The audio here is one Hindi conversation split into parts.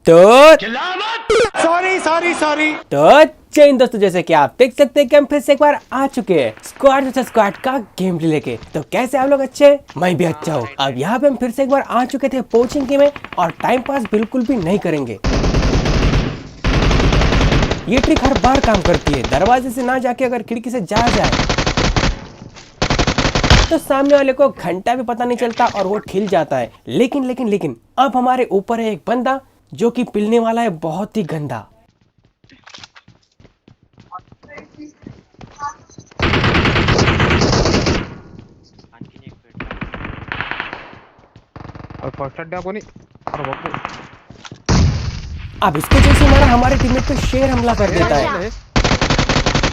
तो सॉरी सॉरी सॉरी। तो चैन दोस्तों, जैसे कि आप देख सकते हैं कि हम फिर से एक बार आ चुके हैं स्क्वाड वर्सेस स्क्वाड का गेम प्ले लेके। तो कैसे आप लोग अच्छे हैं? मैं भी अच्छा हूँ। अब यहाँ पे हम फिर से एक बार आ चुके थे पोचिंग के में, और टाइम पास बिल्कुल भी नहीं करेंगे। ये ट्रिक हर बार काम करती है। दरवाजे से ना जाके अगर खिड़की से जा जाए तो सामने वाले को घंटा भी पता नहीं चलता और वो ठिल जाता है। लेकिन लेकिन लेकिन अब हमारे ऊपर है एक बंदा जो कि पिलने वाला है बहुत ही गंदा। अब इसको जैसे मारा हमारे टीममेट पे शेर हमला कर देता है।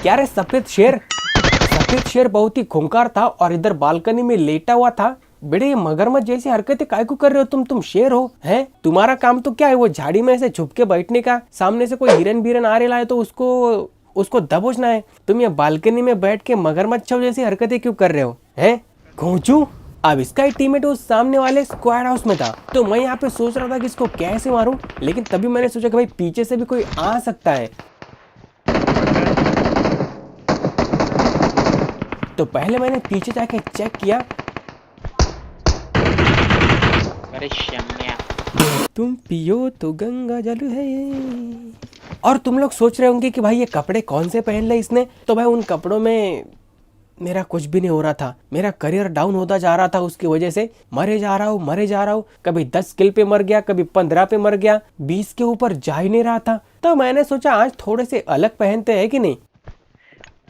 क्या रे सफेद शेर? सफेद शेर बहुत ही खूंखार था और इधर बालकनी में लेटा हुआ था। बेटे ये मगरमच्छ जैसी हरकतें काय को कर रहे हो तुम शेर हो हैं? तुम्हारा काम तो क्या है वो झाड़ी में से छुप के बैठने का? सामने से कोई हिरन बिरन आ रहा है तो उसको दबोचना है। तुम ये बालकनी में बैठ के मगरमच्छ जैसी हरकतें क्यों कर रहे हो हैं? घोंचू। अब इसका ही टीममेट उस सामने वाले स्क्वाड हाउस में था, तो मैं यहाँ पे सोच रहा था कि इसको कैसे मारूं, लेकिन तभी मैंने सोचा कि भाई पीछे से भी कोई आ सकता है। तो पहले मैंने पीछे जाके चेक किया। अरे शम्या, तुम पियो तो गंगा जल है। और तुम लोग सोच रहे होंगे कि भाई ये कपड़े कौन से पहन ले इसने। तो भाई उन कपड़ों में मेरा कुछ भी नहीं हो रहा था। मेरा करियर डाउन होता जा रहा था, उसकी वजह से मरे जा रहा हूँ। कभी 10 किल पे मर गया, कभी 15 पे मर गया, 20 के ऊपर जा ही नहीं रहा था। तो मैंने सोचा आज थोड़े से अलग पहनते हैं कि नहीं।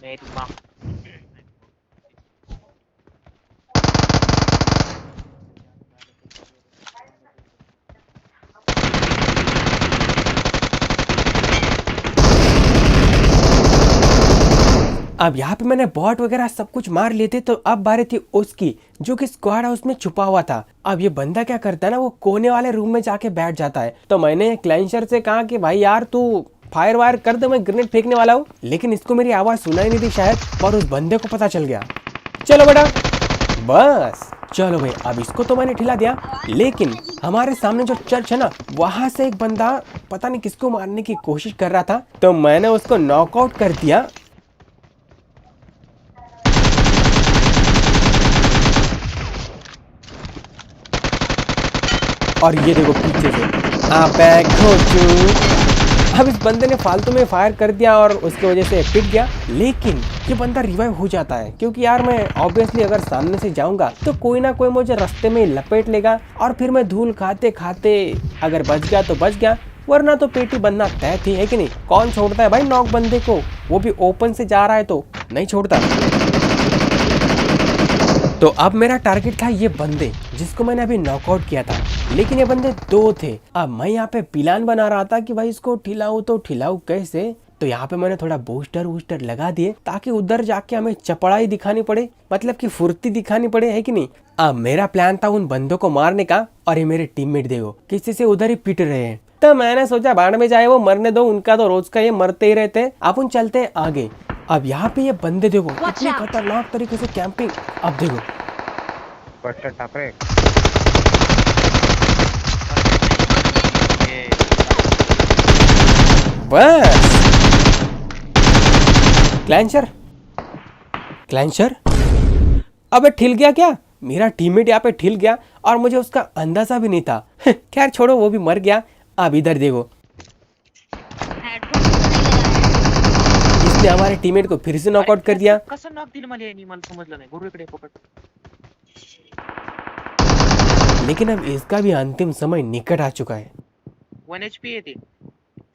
मेरी माँ अब यहाँ पे मैंने बॉट वगैरह सब कुछ मार लिए थे। तो अब बारी थी उसकी, जो कि स्क्वाड हाउस में छुपा हुआ था। अब ये बंदा क्या करता है ना, वो कोने वाले रूम में जाके बैठ जाता है। तो मैंने क्लाइंसर से कहा कि भाई यार तू फायर वायर कर दे, मैं ग्रेनेड फेंकने वाला हूँ। लेकिन इसको मेरी आवाज सुनाई नहीं दी शायद, और उस बंदे को पता चल गया। चलो बेटा बस चलो भाई, अब इसको तो मैंने ठिला दिया। लेकिन हमारे सामने जो चर्च है ना, वहां से एक बंदा पता नहीं किसको मारने की कोशिश कर रहा था। तो मैंने उसको नॉकआउट कर दिया। और ये देखो पीछे से अब इस बंदे ने फालतू में फायर कर दिया और उसकी वजह से पिट गया। लेकिन ये बंदा रिवाइव हो जाता है, क्योंकि यार मैं ऑब्वियसली अगर सामने से जाऊंगा तो कोई ना कोई मुझे रास्ते में लपेट लेगा, और फिर मैं धूल खाते खाते अगर बच गया तो बच गया, वरना तो पेटी बनना तय थी, है कि नहीं। कौन छोड़ता है भाई नॉक बंदे को, वो भी ओपन से जा रहा है तो नहीं छोड़ता। तो अब मेरा टारगेट था ये बंदे जिसको मैंने अभी नॉकआउट किया था, लेकिन ये बंदे 2 थे। अब मैं यहाँ पे प्लान बना रहा था कि भाई इसको ठिलाऊं तो ठिलाऊं कैसे। तो यहाँ पे मैंने थोड़ा बूस्टर लगा दिए ताकि उधर जाके हमें चपड़ाई दिखानी पड़े, मतलब कि फुर्ती दिखानी पड़े, है कि नहीं। अब मेरा प्लान था उन बंदों को मारने का, और ये मेरे टीममेट देखो किसी से उधर ही पिट रहे हैं। तो मैंने सोचा बाढ़ में जाए वो मरने दो, उनका तो रोज का ये मरते ही रहते हैं, अपन चलते हैं आगे। अब यहाँ पे ये बंदे देखो कितनी खतरनाक तरीके से कैंपिंग। अब देखो बस क्लैंचर अबे ठिल गया क्या? मेरा टीममेट यहाँ पे ठिल गया और मुझे उसका अंदाजा भी नहीं था। खैर छोड़ो, वो भी मर गया। अब इधर देखो, इसने हमारे टीममेट को फिर से नॉकआउट कर दिया। कसं नॉक दिलं मला समजलं नाही। गुरु इकडे पोपट। लेकिन अब इसका भी अंतिम समय निकट आ चुका है। 1 HP येते।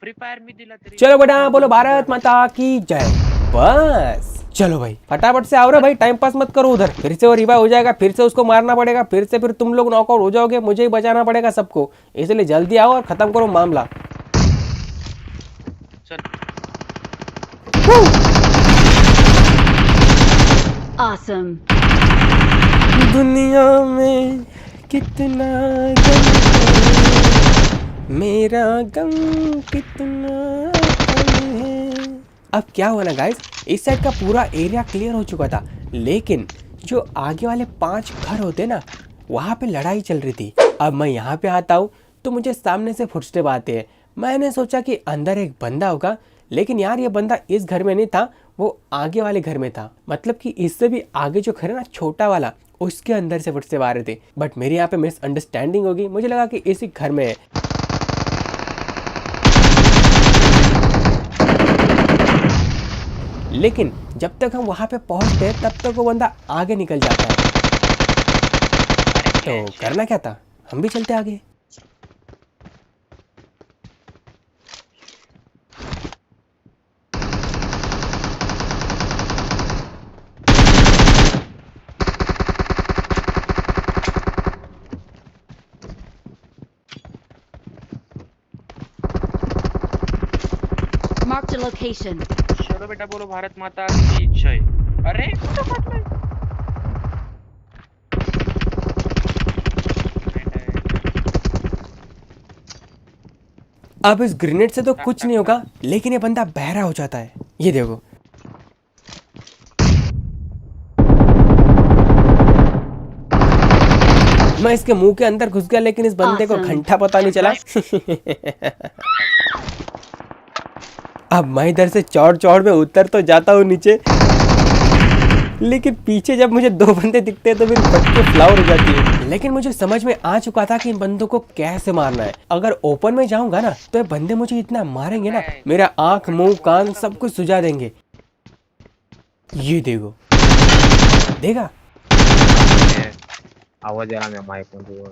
फ्री फायर मी दिला तरी। चलो बेटा बोलो भारत माता की जय। बस चलो भाई फटाफट से आओ रे भाई, टाइम पास मत करो उधर। फिर से वो रिवाइव हो जाएगा, फिर से उसको मारना पड़ेगा, फिर तुम लोग नॉकआउट हो जाओगे, मुझे ही बचाना पड़ेगा सबको। इसलिए जल्दी आओ और खत्म करो मामला। चल Awesome. दुनिया में कितना गम है, मेरा गम कितना कम है। अब क्या हुआ ना गाइस, इस साइड का पूरा एरिया क्लियर हो चुका था, लेकिन जो आगे वाले 5 घर होते ना, वहाँ पे लड़ाई चल रही थी। अब मैं यहाँ पे आता हूँ तो मुझे सामने से फुटस्टेप आते हैं। मैंने सोचा कि अंदर एक बंदा होगा, लेकिन यार ये बंदा इस घर में नहीं था, वो आगे वाले घर में था। मतलब कि इससे भी आगे जो घर है ना, छोटा वाला, उसके अंदर से फुटस्टेप आ रहे थे। बट मेरे यहाँ पे मिसअंडरस्टैंडिंग होगी, मुझे लगा कि इसी घर में है। लेकिन जब तक हम वहां पे पहुंचते हैं तब तक वो बंदा आगे निकल जाता है। तो करना क्या था, हम भी चलते आगे। Marked a location. चलो बेटा बोलो भारत माता की जय। अरे कुठं फाटलंय? अब इस ग्रेनेड से तो कुछ नहीं होगा, लेकिन ये बंदा बहरा हो जाता है। ये देखो, मैं इसके मुंह के अंदर घुस गया, लेकिन इस बंदे को घंटा पता नहीं चला। अब मैं इधर से चौड़ चौड़ में उतर तो जाता हूँ नीचे, लेकिन पीछे जब मुझे दो बंदे दिखते हैं तो मेरी फटके फ्लावर हो जाती है। लेकिन मुझे समझ में आ चुका था कि इन बंदों को कैसे मारना है। अगर ओपन में जाऊंगा ना तो ये बंदे मुझे इतना मारेंगे ना, मेरा आंख मुंह कान सब कुछ सुझा देंगे। ये देखो, देखा आवाज आ रहा है माइक में।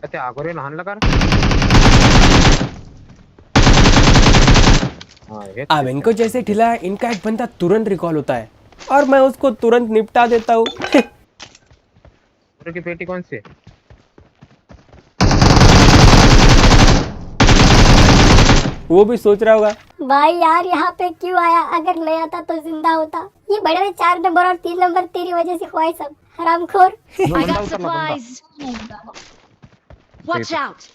ते आगोरे लहान लगा अब इनको जैसे ठिला, इनका एक बंदा तुरंत रिकॉल होता है और मैं उसको तुरंत निपटा देता हूँ। की पेटी कौन सी? वो भी सोच रहा होगा भाई यार यहाँ पे क्यों आया, अगर ले आता तो जिंदा होता। ये बड़े में 4 नंबर और 3 नंबर तेरी वजह से हुआ है सब, हरामखोर। I got supplies. Watch out.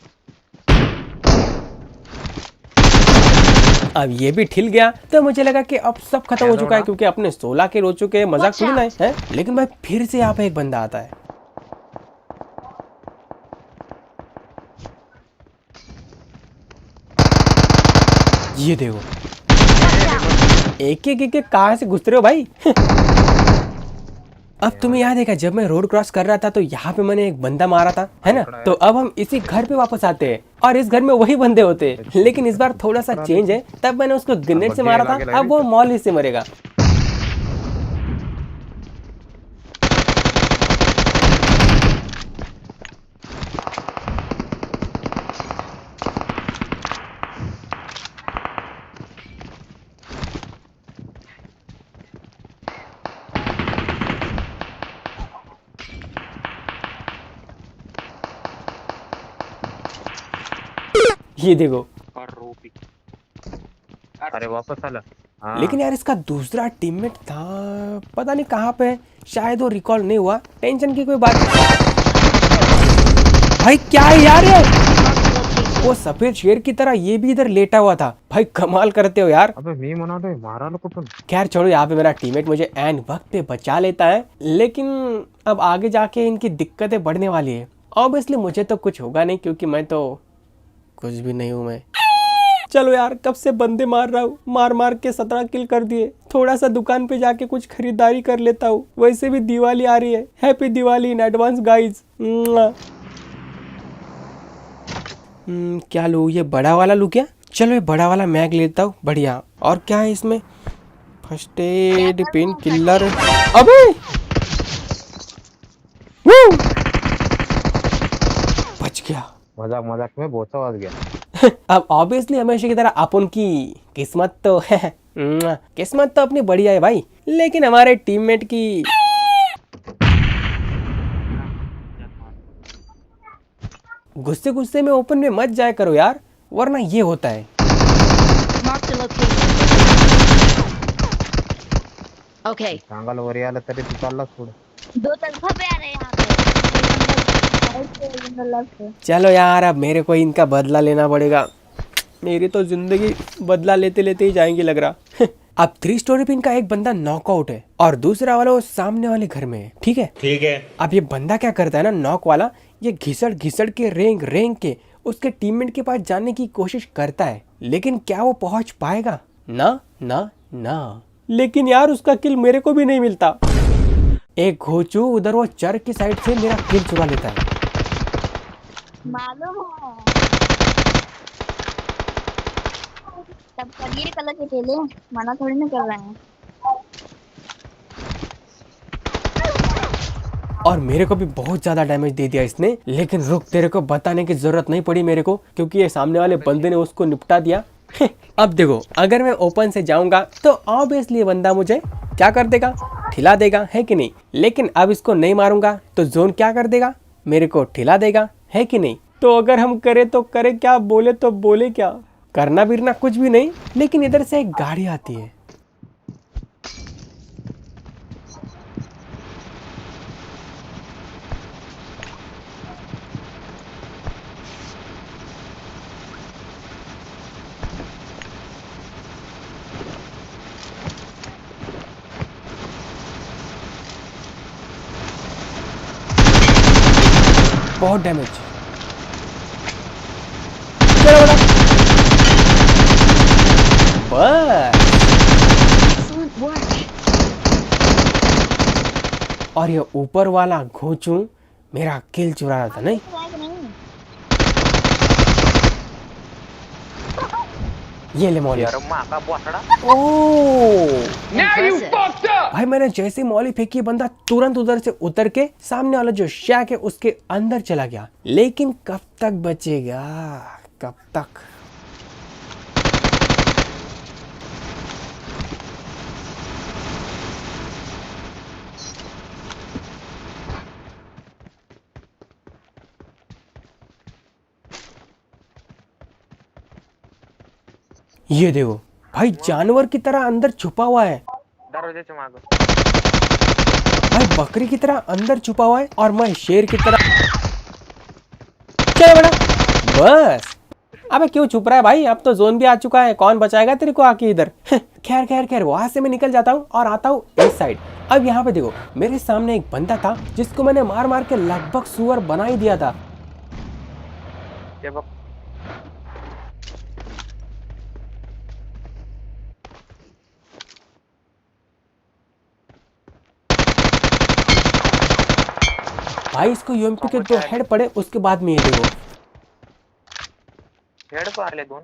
अब ये भी ठिल गया, तो मुझे लगा कि अब सब खत्म हो चुका है, क्योंकि अपने 16 के रो चुके हैं, मजाक थोड़ी ना है। लेकिन भाई फिर से यहाँ पे एक बंदा आता है। ये देखो, एक एक कहां से घुस रहे हो भाई। अब तुम्हें याद है क्या, जब मैं रोड क्रॉस कर रहा था तो यहाँ पे मैंने एक बंदा मारा था, है ना। तो अब हम इसी घर पे वापस आते हैं और इस घर में वही बंदे होते हैं, लेकिन इस बार थोड़ा सा चेंज है। तब मैंने उसको ग्रेनेड से मारा था, अब वो मौली से मरेगा। ये देखो, और रोपी। अरे वापस आला। हाँ। लेकिन यार इसका दूसरा टीममेट था, पता नहीं कहाँ पे, शायद वो रिकॉल नहीं हुआ। टेंशन की कोई बात नहीं। भाई क्या है यार ये, वो सफेद शेर की तरह ये भी इधर लेटा हुआ था। भाई कमाल करते हो यार। अबे मी मना दो, मारा लो कुछ। खैर छोड़ो, यहाँ पे मेरा टीममेट मुझे एंड वक्त पे बचा लेता है, लेकिन अब आगे जाके इनकी दिक्कतें बढ़ने वाली है। ऑब्वियसली मुझे तो कुछ होगा नहीं, क्योंकि मैं तो कुछ भी नहीं हूँ मैं। चलो यार, कब से बंदे मार रहा हूँ, मार मार के 17 किल कर दिए। थोड़ा सा दुकान पे जाके कुछ खरीदारी कर लेता हूँ। वैसे भी दिवाली आ रही है, happy Diwali in advance guys. क्या लूँ, ये बड़ा वाला लूँ क्या? चलो ये बड़ा वाला मैग लेता हूँ, बढ़िया। और क्या है इसमें? First aid, pain killer. अबे बच गया। मजाक मजाक में बहुत आवाज गया। अब ऑब्वियसली हमेशा की तरह अपन की किस्मत तो है, किस्मत तो अपनी बढ़िया है भाई, लेकिन हमारे टीममेट की गुस्से गुस्से में ओपन में मत जाया करो यार, वरना ये होता है। Marked a location. Okay. सांगाल वर आलं तरी तू चाललास पुढे। दो तरफा पे आ रहे हैं यहाँ पे। चलो यार, अब मेरे को इनका बदला लेना पड़ेगा। मेरी तो जिंदगी बदला लेते लेते ही जाएंगी लग रहा। अब 3 स्टोरी पे इनका एक बंदा नॉकआउट है और दूसरा वाला वो सामने वाले घर में है। ठीक है। अब ये बंदा क्या करता है ना, नॉक वाला, ये घिसड़ घिसड़ के रेंग रेंग के उसके टीममेट के पास जाने की कोशिश करता है, लेकिन क्या वो पहुंच पाएगा? ना ना ना। लेकिन यार उसका किल मेरे को भी नहीं मिलता। एक घोचू उधर वो चर की साइड से मेरा किल चुरा लेता है। मालूम है तब करिए कलर के खेले, मना थोड़ी ना कर रहे हैं। और मेरे को भी बहुत ज्यादा डैमेज दे दिया इसने, लेकिन रुक, तेरे को बताने की जरूरत नहीं पड़ी मेरे को, क्योंकि ये सामने वाले बंदे ने उसको निपटा दिया। अब देखो, अगर मैं ओपन से जाऊंगा तो ऑब्वियसली ये बंदा मुझे क्या कर देगा, ठिला देगा, है कि नहीं। लेकिन अब इसको नहीं मारूंगा तो जोन क्या कर देगा, मेरे को ठिला देगा, है कि नहीं। तो अगर हम करे तो करे क्या, बोले तो बोले क्या, करना बिरना कुछ भी नहीं। लेकिन इधर से एक गाड़ी आती है। बहुत डैमेज। चलो बड़ा, बस। Excellent work. और ये ऊपर वाला घोचू मेरा किल चुरा रहा था। नहीं, ये ले मौली। यार माँ का बोसड़ा। Impressive. भाई मैंने जैसे मौली फेंकी, बंदा तुरंत उधर से उतर के सामने वाला जो शैक है उसके अंदर चला गया। लेकिन कब तक बचेगा, कब तक। ये देखो भाई, जानवर की तरह अंदर छुपा हुआ है। दरवाजे मागं। भाई बकरी की तरह अंदर छुपा हुआ है और मैं शेर की तरह। चल बड़ा, बस। अबे क्यों छुप रहा है भाई, अब तो जोन भी आ चुका है, कौन बचाएगा तेरे को आके इधर। खैर खैर खैर, वहां से मैं निकल जाता हूँ और आता हूँ इस साइड। अब यहाँ पे देखो, मेरे सामने एक बंदा था जिसको मैंने मार मार के लगभग सुअर बना ही दिया था। भाई इसको यूएमपी के 2 हेड पड़े, उसके बाद में ये देखो। हेड को आले 2।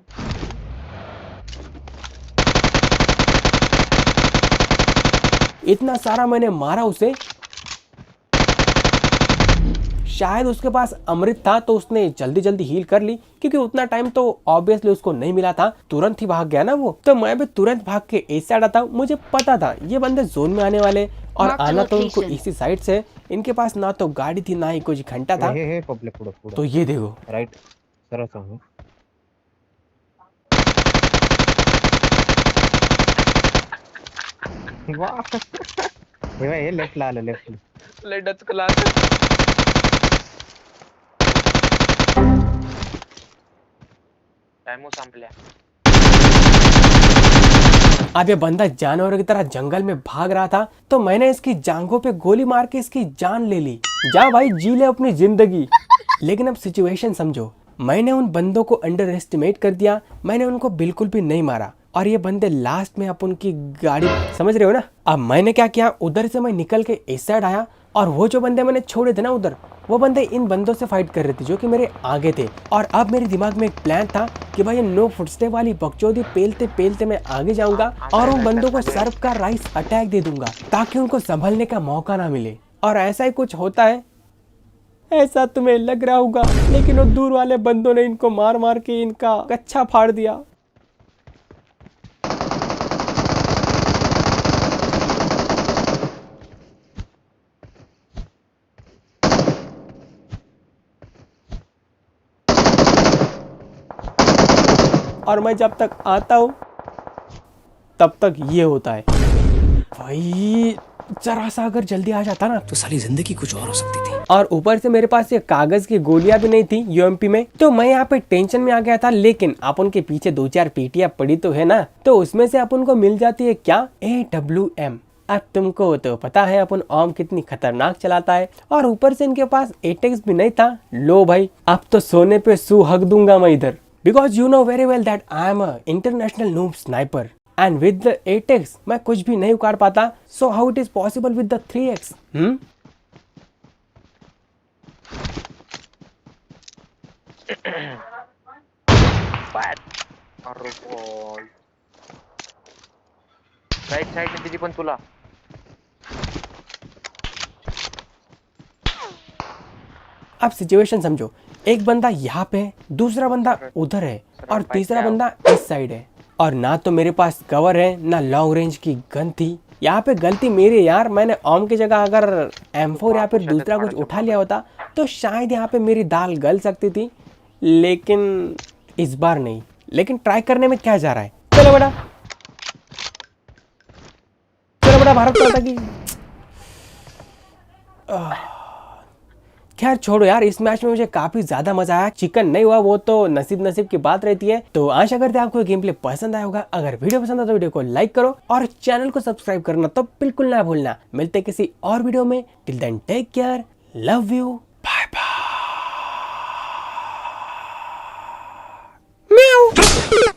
इतना सारा मैंने मारा उसे। शायद उसके पास अमृत था तो उसने जल्दी जल्दी हील कर ली, क्योंकि उतना टाइम तो ऑब्वियसली उसको नहीं मिला था, तुरंत ही भाग गया ना वो। तो मैं भी तुरंत भाग के इस साइड आता हूँ। मुझे पता था ये बंदे जोन में आने वाले और Mark the आना तो उनको location. इसी साइड से। इनके पास ना तो गाड़ी थी ना ही कुछ घंटा था। हे पब्लिक पुढं तो ये देखो, राइट सरळ सांगू। वाह हे लेफ्टला आलं, लेफ्ट लय डचकला. टाइमो संपल्या। अब ये बंदा जानवर की तरह जंगल में भाग रहा था, तो मैंने इसकी जांघों पे गोली मार के इसकी जान ले ली। जा भाई, जी ले अपनी जिंदगी। लेकिन अब सिचुएशन समझो, मैंने उन बंदों को अंडर एस्टिमेट कर दिया, मैंने उनको बिल्कुल भी नहीं मारा और ये बंदे लास्ट में अपन की गाड़ी, समझ रहे हो ना। अब मैंने क्या किया, उधर से मैं निकल के इस साइड आया और वो जो बंदे मैंने छोड़े थे ना उधर, वो बंदे इन बंदों से फाइट कर रहे थे जो कि मेरे आगे थे। और अब मेरे दिमाग में एक प्लान था कि भाई नो फुटस्टेप वाली बकचोदी पेलते पेलते मैं आगे जाऊंगा और उन बंदों को सर्फ का राइस अटैक दे दूंगा ताकि उनको संभलने का मौका ना मिले। और ऐसा ही कुछ होता है, ऐसा तुम्हें लग रहा होगा, लेकिन वो दूर वाले बंदों ने इनको मार मार के इनका कच्चा फाड़ दिया। और मैं जब तक आता हूँ तब तक ये होता है। भाई जरा सा अगर जल्दी आ जाता ना तो सारी जिंदगी कुछ और हो सकती थी। और ऊपर से मेरे पास ये कागज की गोलियां भी नहीं थी यूएमपी में, तो मैं यहाँ पे टेंशन में आ गया था। लेकिन अपन के पीछे 2-4 पेटियां पड़ी तो है ना, तो उसमें से अपन को मिल जाती है क्या, AWM। अब तुमको तो पता है अपन ओम कितनी खतरनाक चलाता है, और ऊपर से इनके पास एटेक्स भी नहीं था। लो भाई, अब तो सोने पे सुहाग दूंगा मैं इधर, because you know very well that I am a international noob sniper and with the 8x मैं कुछ भी नहीं उखाड़ पाता। So how it is possible with the 3x? Right side ने दिली पण तुला. अब सिचुएशन समझो, एक बंदा यहाँ पे है, दूसरा बंदा उधर है, और तीसरा बंदा इस साइड है, और ना तो मेरे पास कवर है ना लॉन्ग रेंज की गन थी। यहाँ पे गलती मेरी है यार, मैंने ओम की जगह अगर M4 या फिर दूसरा कुछ उठा लिया होता तो शायद यहाँ पे मेरी दाल गल सकती थी, लेकिन इस बार नहीं। लेकिन ट्राई करने में क्या जा रहा है, चलो बड़ा भारत माता की। खैर छोड़ो यार, इस मैच में मुझे काफी ज्यादा मजा आया। चिकन नहीं हुआ वो तो नसीब की बात रहती है। तो आशा करते हैं आपको गेम प्ले पसंद आया होगा। अगर वीडियो पसंद आया तो वीडियो को लाइक करो और चैनल को सब्सक्राइब करना तो बिल्कुल ना भूलना। मिलते किसी और वीडियो में, till then take care, love you.